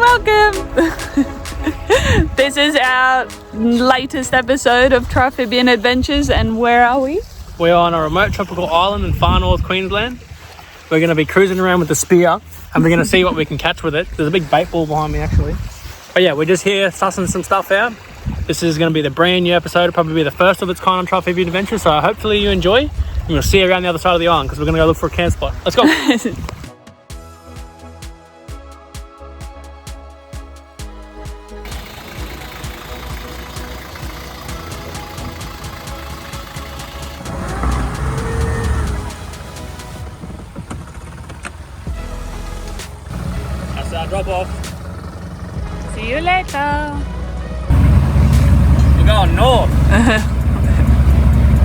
welcome. This is our latest episode of Trifibian Adventures, and where are we? We're on a remote tropical island in Far North Queensland. We're going to be cruising around with the spear and we're going to see what we can catch with it. There's a big bait ball behind me actually. But yeah, we're just here sussing some stuff out. This is going to be the brand new episode. It'll probably be the first of its kind on Trifibian Adventures, so hopefully you enjoy. And we'll see you around the other side of the island because we're going to go look for a camp spot. Let's go. That's our drop off. See you later. We're going north.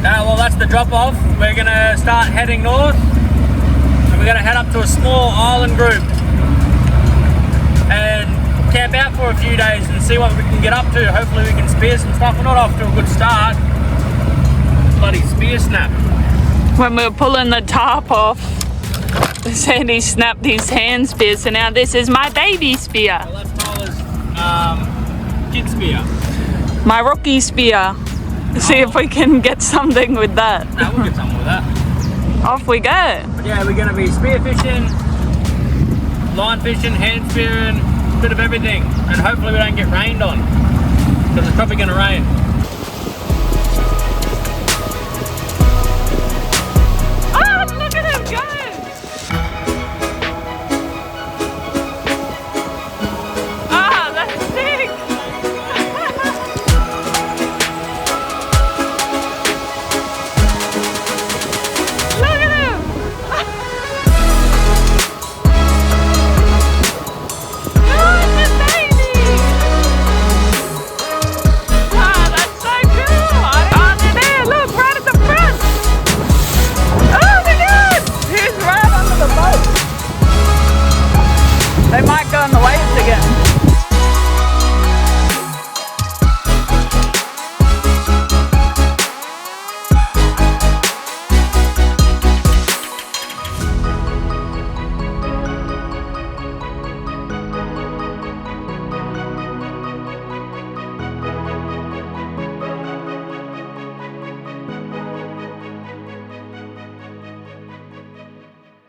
Well, that's the drop off. We're going to start heading north and we're going to head up to a small island group and camp out for a few days and see what we can get up to. Hopefully we can spear some stuff. We're not off to a good start. Bloody spear snap. When we were pulling the top off, Sandy snapped his hand spear, so now this is my baby spear. Well, that's Tyler's kid spear. My rookie spear. See if we can get something with that. No, we'll get something with that. Off we go. But yeah, we're going to be spearfishing, line fishing, hand spearing, a bit of everything. And hopefully we don't get rained on, because it's probably going to rain. Oh, look at him go! Ah, that's sick! Look at him! Oh, it's a baby! Ah, that's so cool! Oh, they're there! Look, right at the front! Oh my god! He's right under the boat. They might go in the waves again.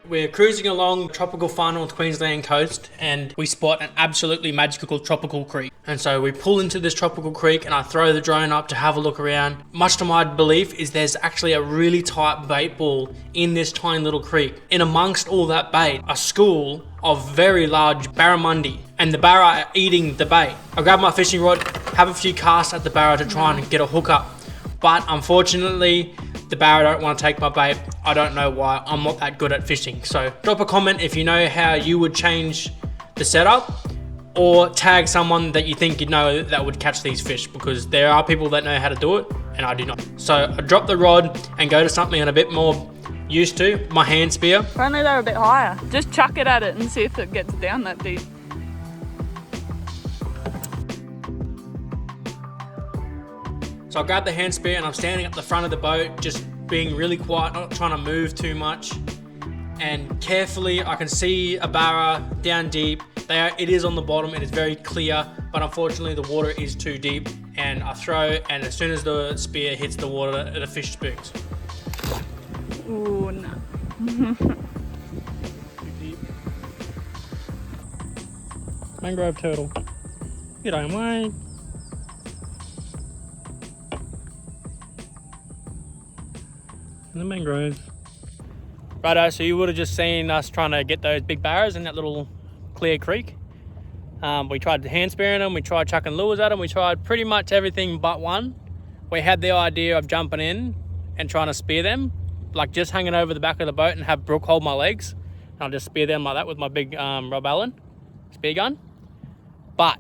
We're cruising along tropical Far North Queensland coast and we spot an absolutely magical tropical creek. And so we pull into this tropical creek and I throw the drone up to have a look around. Much to my belief is there's actually a really tight bait ball in this tiny little creek. In amongst all that bait, a school of very large barramundi, and the barra are eating the bait. I grab my fishing rod, have a few casts at the barra to try and get a hook up. But unfortunately, the barra don't want to take my bait. I don't know why. I'm not that good at fishing. So drop a comment if you know how you would change the setup, or tag someone that you think you know that would catch these fish, because there are people that know how to do it and I do not. So I drop the rod and go to something I'm a bit more used to, my hand spear. If only they're a bit higher. Just chuck it at it and see if it gets down that deep. So I grab the hand spear and I'm standing up the front of the boat, just being really quiet, not trying to move too much. And carefully, I can see a barra down deep. It is on the bottom, it is very clear, but unfortunately the water is too deep. And I throw, and as soon as the spear hits the water, the fish spooks. Ooh, no. Too deep. Mangrove turtle. Get on way. The mangroves. Righto, so you would have just seen us trying to get those big barras in that little clear creek. We tried hand spearing them, we tried chucking lures at them, we tried pretty much everything but one. We had the idea of jumping in and trying to spear them, like just hanging over the back of the boat and have Brooke hold my legs. And I'll just spear them like that with my big Rob Allen spear gun. But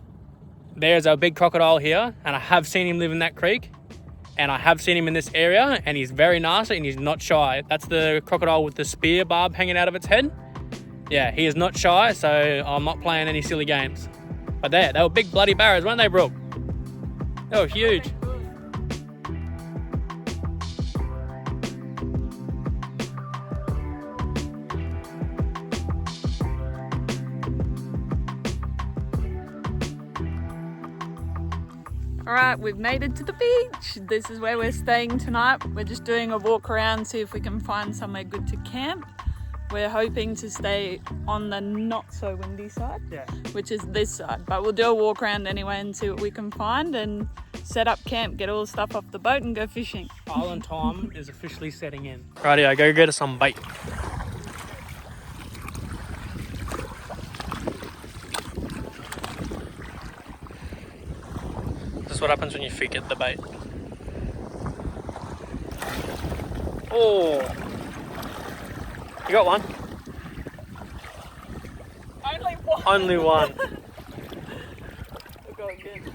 there's a big crocodile here, and I have seen him live in that creek. And I have seen him in this area, and he's very nasty and he's not shy. That's the crocodile with the spear barb hanging out of its head. Yeah, he is not shy, so I'm not playing any silly games. But they were big bloody barras, weren't they, Brooke? They were huge. Alright, we've made it to the beach. This is where we're staying tonight. We're just doing a walk around, see if we can find somewhere good to camp. We're hoping to stay on the not so windy side, which is this side. But we'll do a walk around anyway and see what we can find and set up camp, get all the stuff off the boat and go fishing. Island time is officially setting in. Rightio, go get us some bait. This is what happens when your feet get the bait. Oh! You got one? Only one. Only one. We'll go again.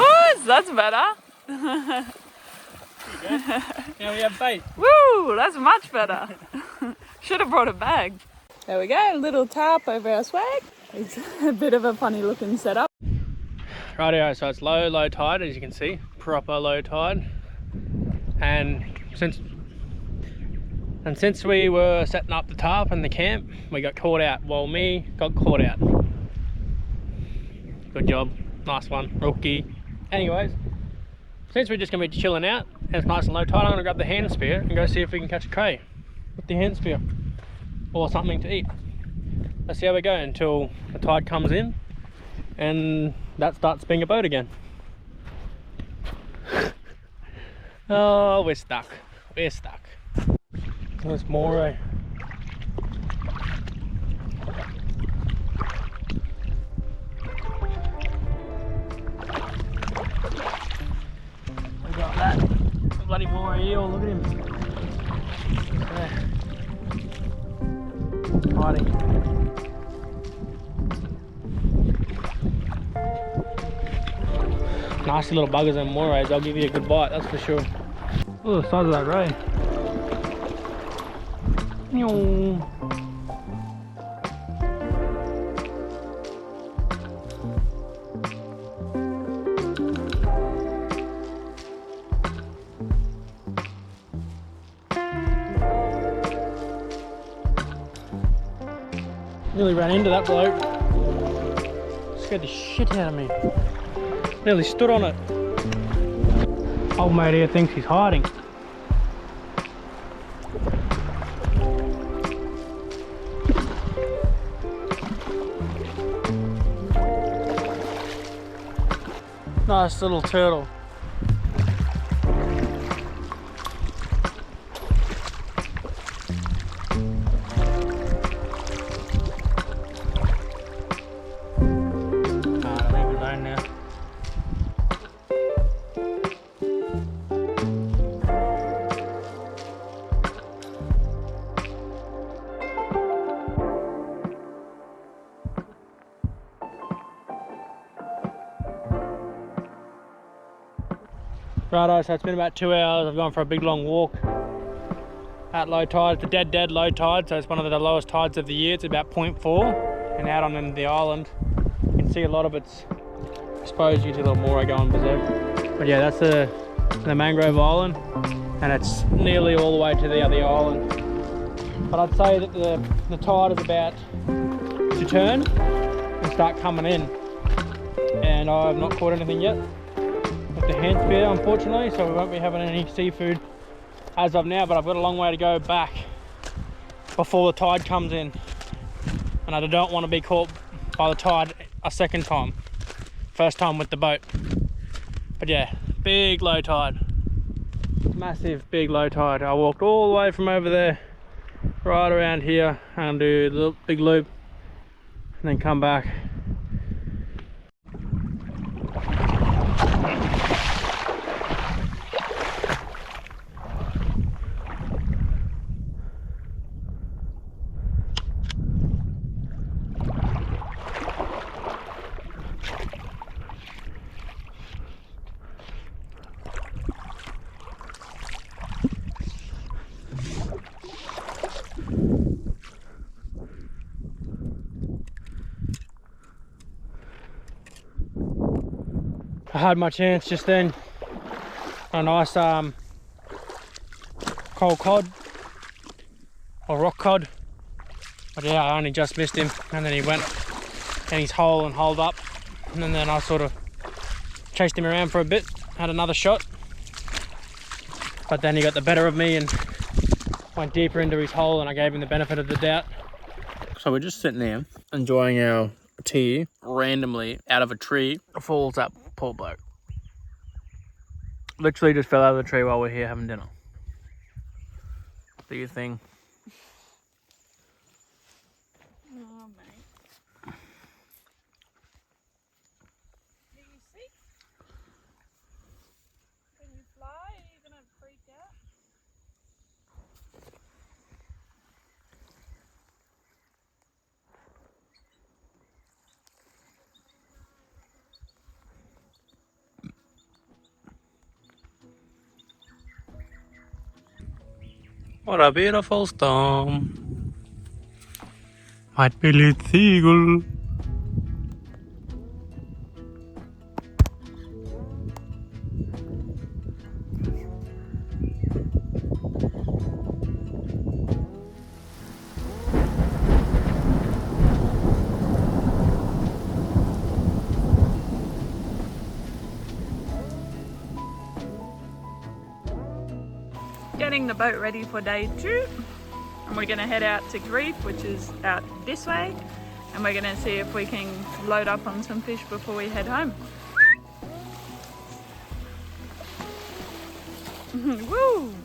Oh, that's better. Now we have bait. Woo, that's much better. Should have brought a bag. There we go, little tarp over our swag. It's a bit of a funny looking setup. Rightio, so it's low tide, as you can see, proper low tide. And since we were setting up the tarp and the camp, we got caught out. Well, me got caught out. Good job, nice one, rookie. Anyways, since we're just gonna be chilling out and it's nice and low tide, I'm gonna grab the hand spear and go see if we can catch a cray with the hand spear or something to eat. Let's see how we go until the tide comes in and that starts being a boat again. Oh, we're stuck. We're stuck. There's more, eh? We got that bloody moray eel, look at him. There. Hiding. Nasty little buggers and morays, they'll give you a good bite, that's for sure. Oh, the size of that ray. Nearly ran into that bloke. Scared the shit out of me. Nearly stood on it. Old mate here thinks he's hiding. Nice little turtle. Righto, so it's been about 2 hours. I've gone for a big long walk at low tide. It's a dead low tide, so it's one of the lowest tides of the year. It's about 0.4, and out on the island you can see a lot of it's exposed. You can see a little moray going berserk. But yeah, that's the mangrove island, and it's nearly all the way to the other island. But I'd say that the tide is about to turn and start coming in, and I've not caught anything yet with the hand spear, unfortunately, so we won't be having any seafood as of now. But I've got a long way to go back before the tide comes in, and I don't want to be caught by the tide a second time. First time with the boat. But yeah, big low tide, massive big low tide. I walked all the way from over there right around here and do the big loop and then come back. had my chance just then. A nice cold cod or rock cod, but yeah, I only just missed him, and then he went in his hole and holed up, and then I sort of chased him around for a bit, had another shot, but then he got the better of me and went deeper into his hole, and I gave him the benefit of the doubt. So we're just sitting there enjoying our tea. Randomly out of a tree falls that poor bloke. Literally just fell out of the tree while we're here having dinner. Do your thing. Oh, mate. Are you sick? Can you fly? Are you gonna freak out? What a beautiful storm. White-bellied seagull. Getting the boat ready for day 2, and we're going to head out to Reef, which is out this way, and we're going to see if we can load up on some fish before we head home. Woo!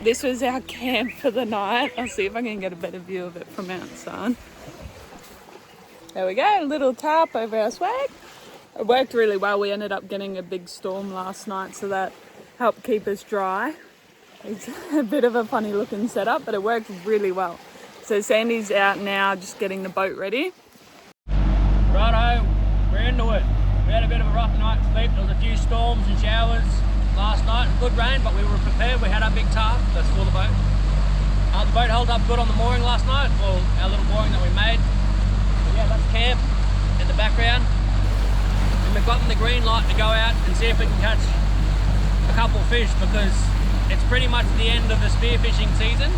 This was our camp for the night. I'll see if I can get a better view of it from outside. There we go, a little tarp over our swag. It worked really well. We ended up getting a big storm last night, so that helped keep us dry. It's a bit of a funny looking setup, but it worked really well. So Sandy's out now just getting the boat ready. Righto, we're into it. We had a bit of a rough night's sleep. There was a few storms and showers last night. Good rain, but we were prepared. We had our big tarp that's for the boat. The boat held up good on the mooring last night, or our little mooring that we made. But yeah, that's camp in the background. And we've gotten the green light to go out and see if we can catch a couple of fish, because it's pretty much the end of the spearfishing season.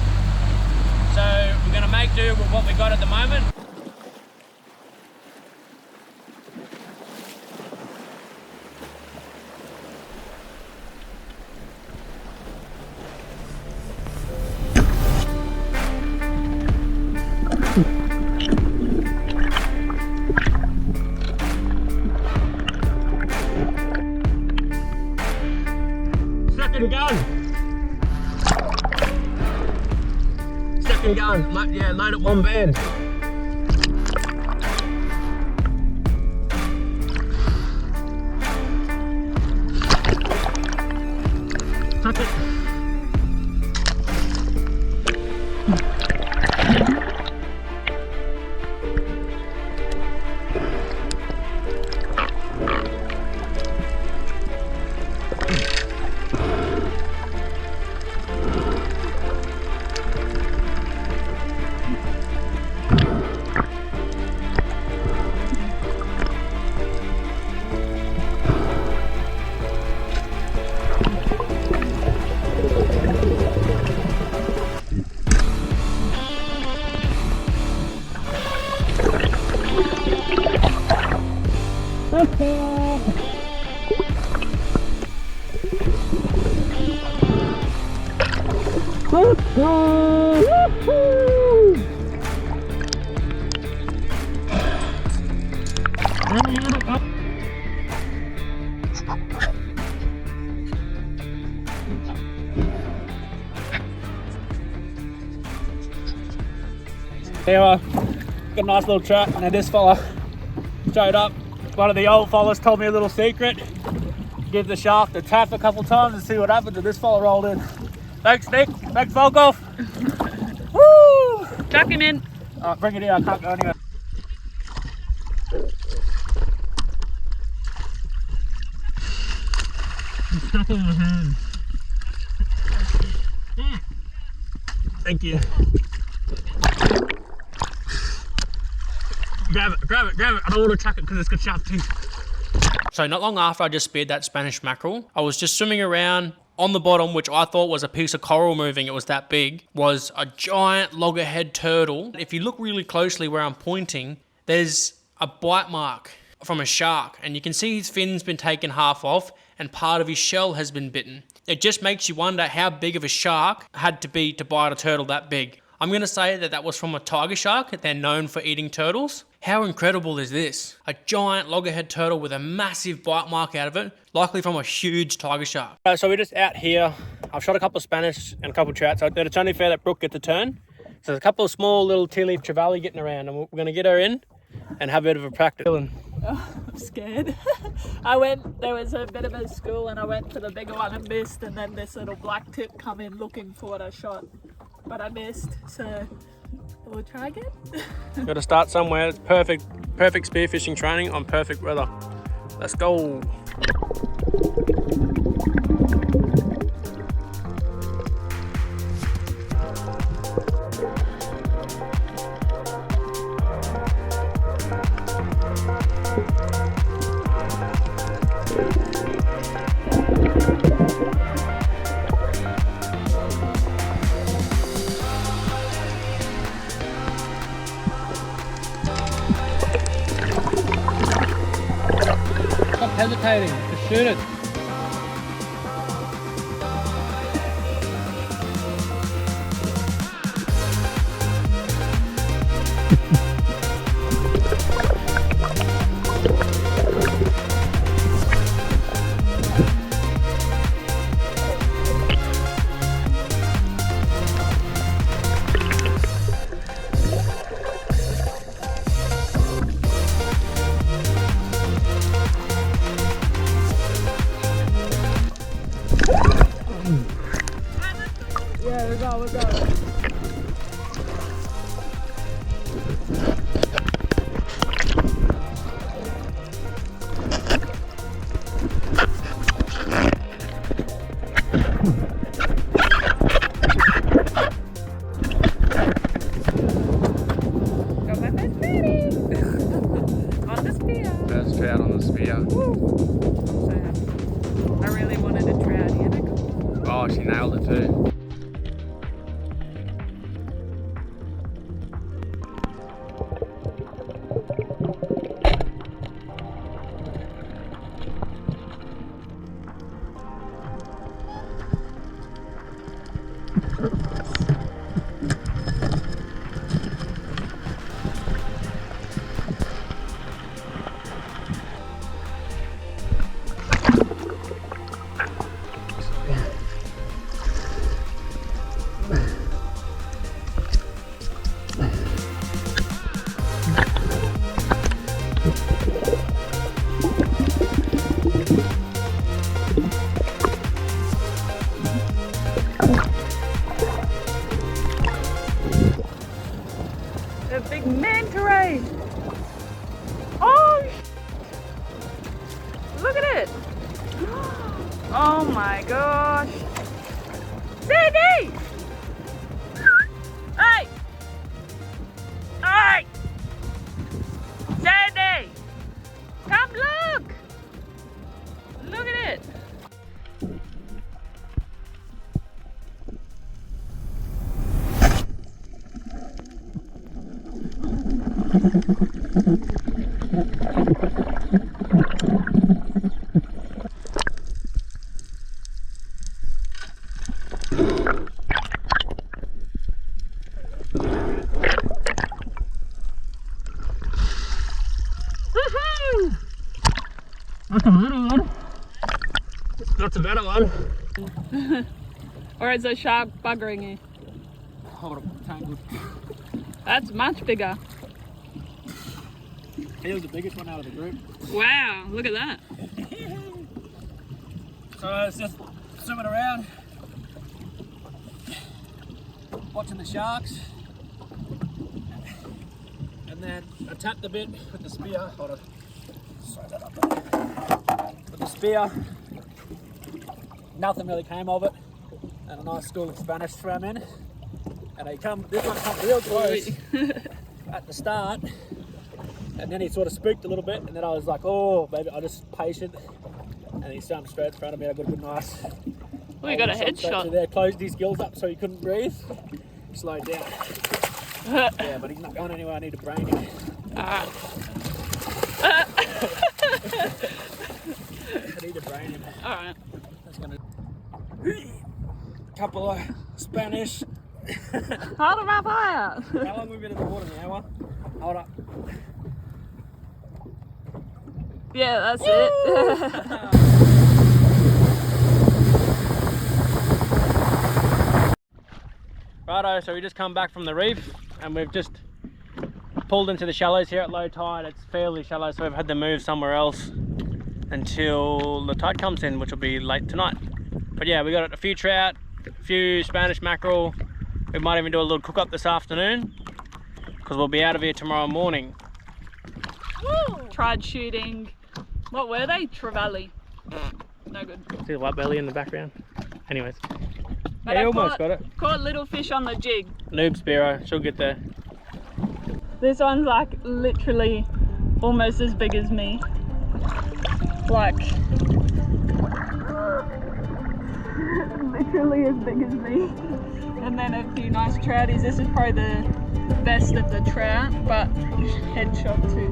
So we're going to make do with what we got at the moment. Second gun. Second gun. Yeah, load it one band. Touch it. There we are. Got a nice little trap. Now this fella showed up. One of the old fellas told me a little secret. Give the shaft a tap a couple times and see what happens, and this fella rolled in. Thanks, Nick. Thanks, Volkov. Woo! Chuck him in. Alright, bring it in. I can't go anywhere. It's stuck in my hand. Thank you. Grab it, grab it, grab it. I don't want to chuck it because it's got sharp teeth. So not long after I just speared that Spanish mackerel, I was just swimming around. On the bottom, which I thought was a piece of coral moving, it was that big, was a giant loggerhead turtle. If you look really closely where I'm pointing, there's a bite mark from a shark, and you can see his fin's been taken half off and part of his shell has been bitten. It just makes you wonder how big of a shark had to be to bite a turtle that big. I'm going to say that was from a tiger shark. They're known for eating turtles. How incredible is this? A giant loggerhead turtle with a massive bite mark out of it, likely from a huge tiger shark. So we're just out here. I've shot a couple of Spanish and a couple of trout, so it's only fair that Brooke gets a turn. So there's a couple of small little tea leaf trevally getting around, and we're going to get her in and have a bit of a practice. Oh, I'm scared. There was a bit of a school and I went for the bigger one and missed, and then this little black tip come in looking for what I shot, but I missed, so we'll try again. Got to start somewhere. It's perfect spearfishing training on perfect weather. Let's go. Stop hesitating, just shoot it. Yeah, we're going. Got my first birdie on the spear. First trout on the spear. Woo. I'm so happy. I really wanted a trout here. Oh, she nailed it too. A big manta ray. Oh, look at it. Oh my gosh. Sandy! Hey! Hey! Sandy! Come look! Look at it. Woohoo! That's a little one. That's a better one. Or is a shark buggering you? Hold on, tangled. That's much bigger. He was the biggest one out of the group. Wow, look at that. So I was just swimming around, watching the sharks, and then I tapped the bit with the spear. Hold on. Slide that up there. With the spear, nothing really came of it, and a nice school of Spanish swam in, and this one come real close at the start, And then he sort of spooked a little bit, and then I was like, oh, maybe I'll just patient. And he jumped straight in front of me. I got a good nice. We got a headshot. There, closed his gills up so he couldn't breathe. Slowed down. Yeah, but he's not going anywhere. I need to brain him. I need to brain him. Alright. That's gonna. Couple of Spanish. Hold him up higher. How long have we been in the water now? One? Hold up. Yeah, that's it. Righto, so we just come back from the reef and we've just pulled into the shallows here at low tide. It's fairly shallow, so we've had to move somewhere else until the tide comes in, which will be late tonight. But yeah, we got a few trout, a few Spanish mackerel. We might even do a little cook up this afternoon because we'll be out of here tomorrow morning. Woo! Tried shooting, what were they? Trevally. No good. See the white belly in the background? Anyways. But Yeah, I almost got it. Caught little fish on the jig. Noob Spearo, she'll get there. This one's like literally almost as big as me. Like literally as big as me. And then a few nice trouties. This is probably the best of the trout, but headshot too.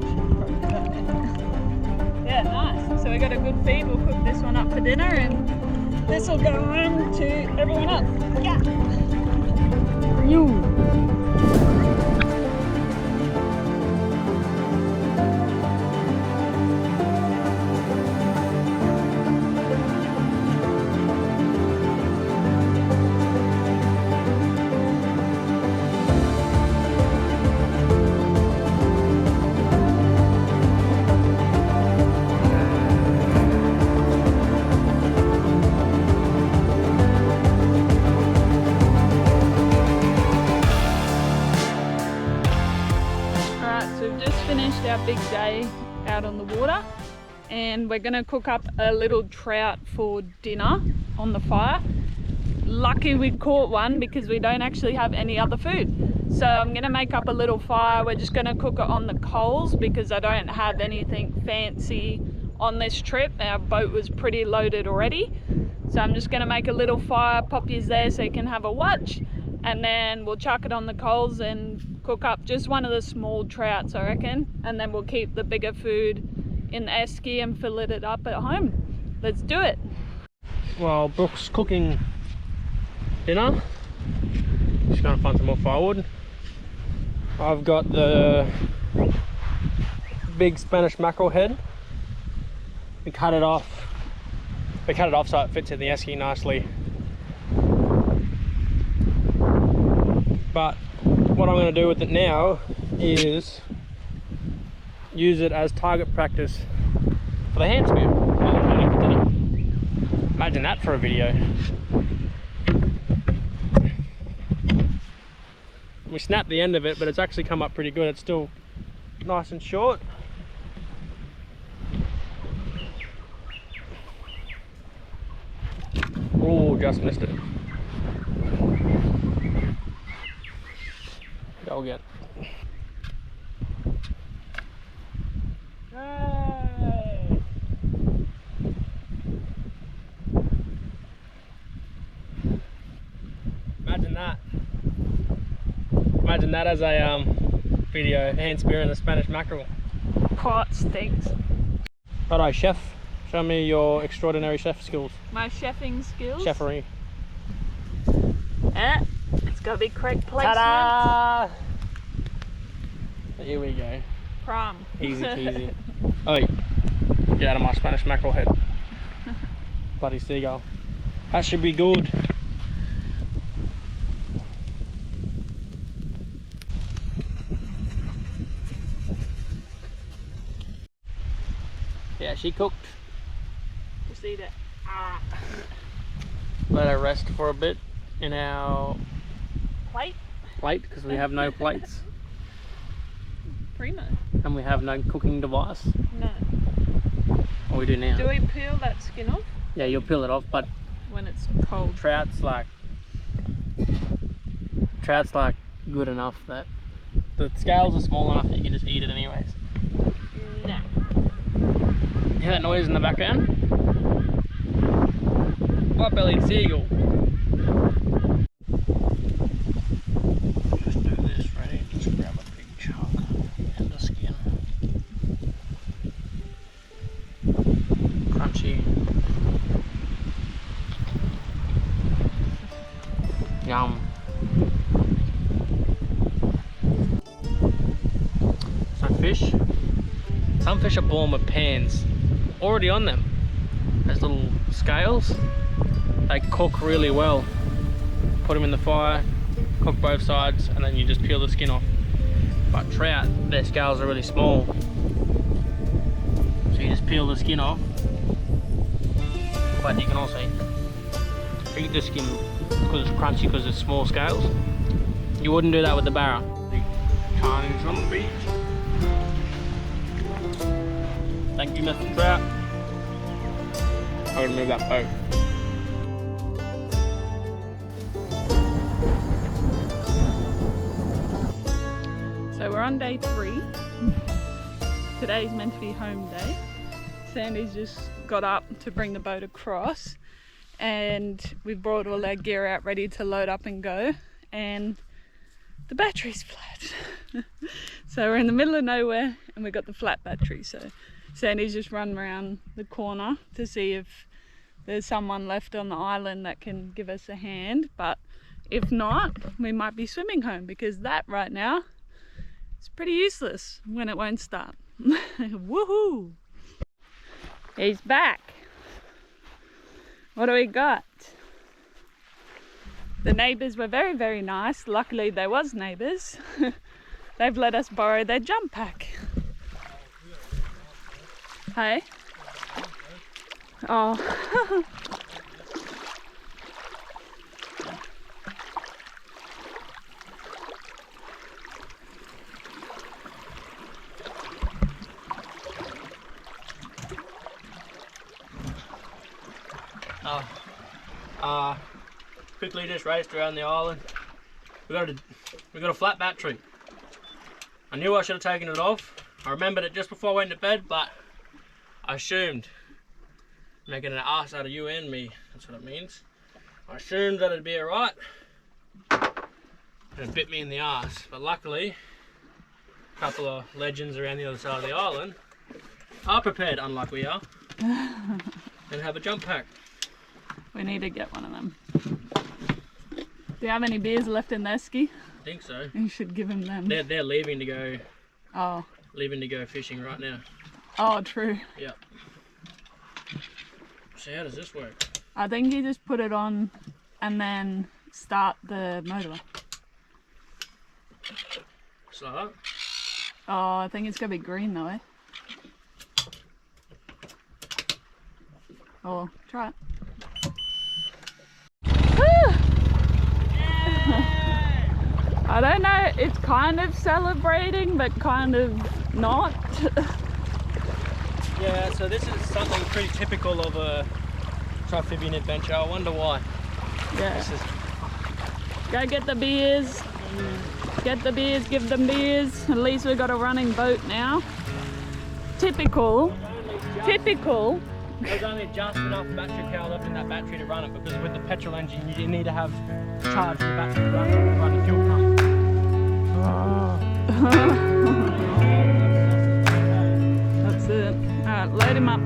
Yeah, nice. So we got a good feed. We'll cook this one up for dinner and this will go home to everyone else. Yeah. You. Our big day out on the water and we're gonna cook up a little trout for dinner on the fire. Lucky we caught one because we don't actually have any other food, so I'm gonna make up a little fire. We're just gonna cook it on the coals because I don't have anything fancy on this trip. Our boat was pretty loaded already, so I'm just gonna make a little fire, pop yous there so you can have a watch, and then we'll chuck it on the coals and cook up just one of the small trouts, I reckon, and then we'll keep the bigger food in the esky and fillet it up at home. Let's do it. While Brooke's cooking dinner, just gonna find some more firewood. I've got the big Spanish mackerel head. We cut it off. We cut it off so it fits in the esky nicely. But what I'm going to do with it now is use it as target practice for the hand spear. Imagine that for a video. We snapped the end of it, but it's actually come up pretty good. It's still nice and short. Oh, just missed it. Go get. Hey. Imagine that. Imagine that as a video, hand spear and the Spanish mackerel. Pot stinks. Righto, chef. Show me your extraordinary chef skills. My chefing skills? Chefery. It's got to be correct placement. Ta-da! Here we go. Prom. Easy peasy. Oi, get out of my Spanish mackerel head. Bloody seagull. That should be good. Yeah, she cooked. Just eat it. Let her rest for a bit in our Plate? because we have no plates. Primo. And we have no cooking device. No. What we do now? Do we peel that skin off? Yeah, you'll peel it off, but when it's cold. Trout's like good enough that the scales are small enough that you can just eat it anyways. Hear that noise in the background? White-bellied seagull. Just do this, ready? Just grab a big chunk and the skin. Crunchy. Yum. So fish. Some fish are born with pans already on them. Those little scales. They cook really well. Put them in the fire, cook both sides, and then you just peel the skin off. But trout, their scales are really small. So you just peel the skin off. But you can also eat the skin because it's crunchy because it's small scales. You wouldn't do that with the barra. The Chinese on the beach. Thank you, Mr. Trout. I'm gonna move that boat. So we're on day 3. Today's meant to be home day. Sandy's just got up to bring the boat across, and we've brought all our gear out ready to load up and go, and the battery's flat. So we're in the middle of nowhere and we've got the flat battery. So Sandy's just run around the corner to see if there's someone left on the island that can give us a hand, but if not, we might be swimming home, because that right now is pretty useless when it won't start. Woohoo! He's back. What do we got? The neighbours were very, very nice. Luckily there was neighbours. They've let us borrow their jump pack. Hey? Oh. Quickly just raced around the island. We got a flat battery. I knew I should have taken it off. I remembered it just before I went to bed, but I assumed, making an ass out of you and me, that's what it means. I assumed that it'd be alright, and it bit me in the ass. But luckily, a couple of legends around the other side of the island are prepared, unlike we are, and have a jump pack. We need to get one of them. Do you have any beers left in there, Ski? I think so. You should give him them. They're leaving to go. Oh. Leaving to go fishing right now. Oh, true. Yep. So how does this work? I think you just put it on and then start the motor. So. Oh, I think it's gonna be green though, eh? Oh, try it. I don't know, it's kind of celebrating, but kind of not. Yeah, so this is something pretty typical of a trophibian adventure. I wonder why. Yeah. This is... Go get the beers. Get the beers, give them beers. At least we've got a running boat now. Typical. Typical. There's only just enough battery power left in that battery to run it, because with the petrol engine you need to have charged the battery to run the fuel pump. That's it. Alright, load him up.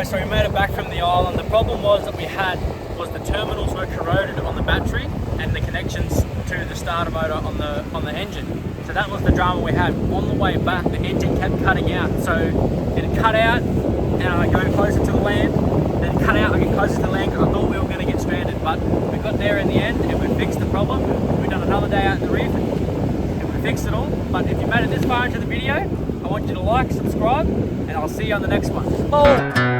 So we made it back from the island. The problem was that the terminals were corroded on the battery and the connections to the starter motor on the engine. So that was the drama we had. On the way back, the engine kept cutting out. So it cut out and I go closer to the land, then it cut out, I get closer to the land because I thought we were going to get stranded. But we got there in the end and we fixed the problem. We've done another day out in the reef and we fixed it all. But if you made it this far into the video, I want you to like, subscribe, and I'll see you on the next one. Oh.